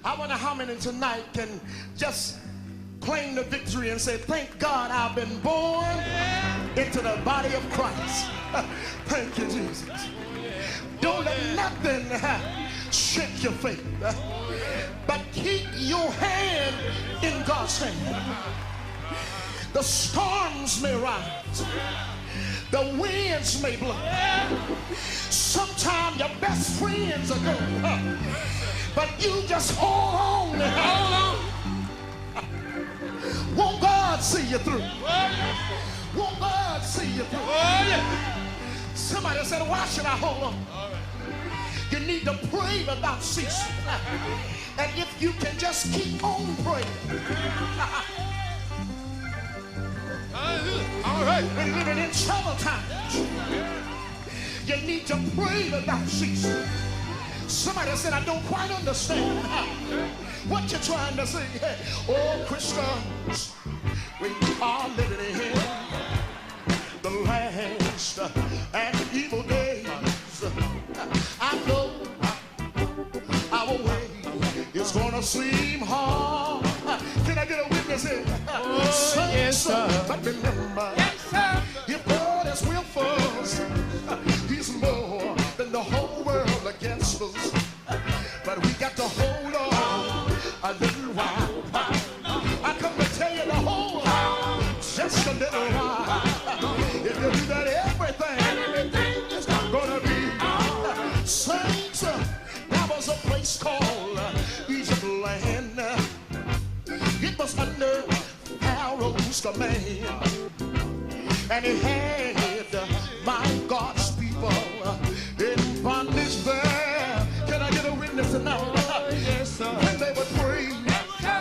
I wonder how many tonight can just claim the victory and say, thank God I've been born into the body of Christ. Thank you, Jesus. Don't let nothing shake your faith, but keep your hand in God's hand. The storms may rise, the winds may blow. Sometimes your best friends are gone, but you just hold on. Hold on. Won't God see you through? Won't God see you through? Somebody said, why should I hold on? You need to pray without ceasing. And if you can just keep on praying. All right. When living in trouble times, you need to pray without ceasing. Somebody said, I don't quite understand what you're trying to say. Oh, Christians, we are living in the last and evil days. I know our way is gonna seem hard. Can I get a witness here? Oh, yes, sir. But remember, yes, sir, if God is with us, He's more than the whole world against us. But we got to hold on a little while. I come to tell you to hold on just a little while. If you do that, everything is gonna be saints. There was a place called Egypt land. It was under Pharaoh's command, and he had my God's people in bondage there. Can I get a witness tonight? Yes, sir. When they would pray,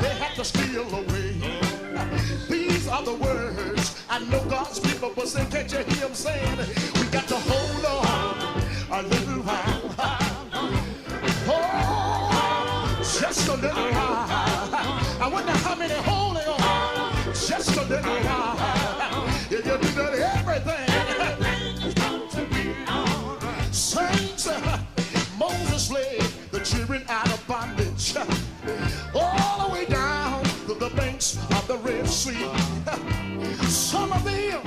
they had to steal away. These are the words I know God's people will say. Can't you hear them saying? We got to hold on a little while. Oh, just a little while. I wonder how many holding on just a little while. If you do that, everything is going to be all right. Saints, Moses led the children out of bondage all the way down to the banks of the Red Sea. Some of them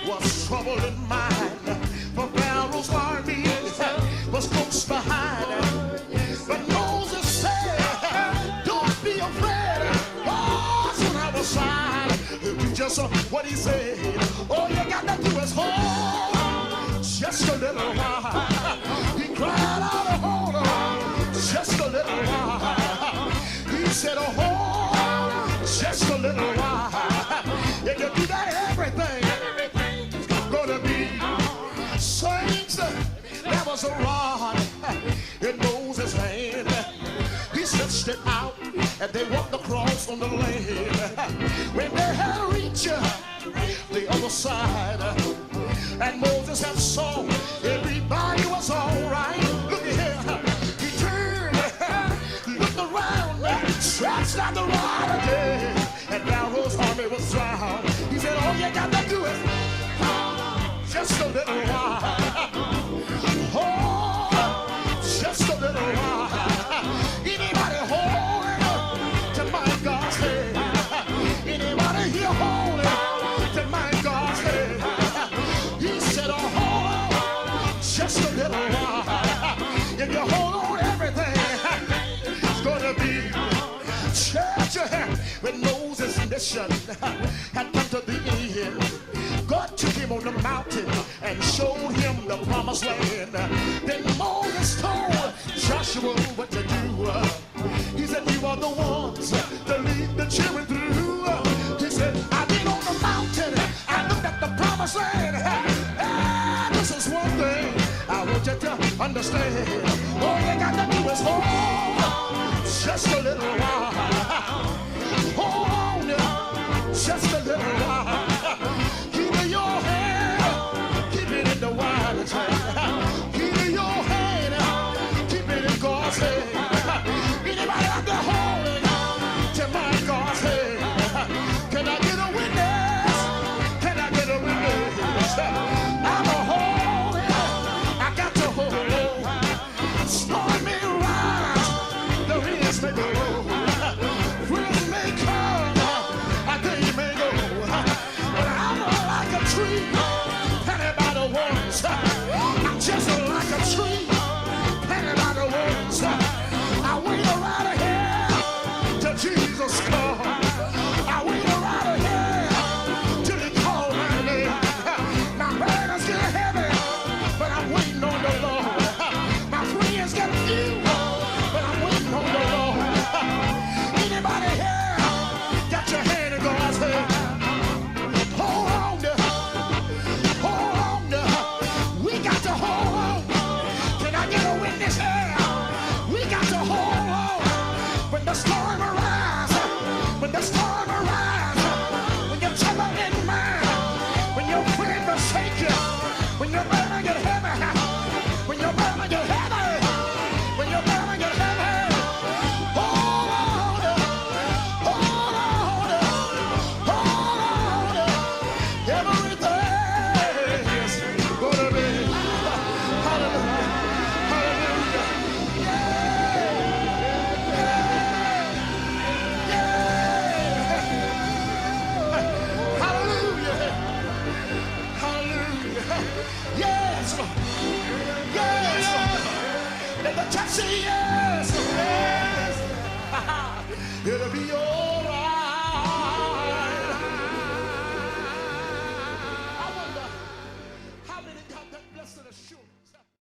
was trouble in mind, for Pharaoh's army was close behind. But Moses said, don't be afraid. God's on our side. If you just what he said, all you got to do is hold just a little while. He cried out, hold on just a little while. He said, hold just a little while. If you do that, everything is gonna be. Saints, there was a rod in Moses' hand. He stretched it out, and they walked across on the land. When they had reached the other side, and Moses had saw everybody was all right. Look at here. He turned, looked around, stretched out the rod again, and Pharaoh's army was drowned. He said, all you got to do is just a little while. Oh, just a little while. Anybody holding on to my God's hand? Anybody here holding to my God's hand? He said, oh, hold on just a little while. If you hold on, everything is gonna be. Church, when Moses' mission had come to the end, God took him on the mountain and showed him the promised land. Then Moses told Joshua what to do.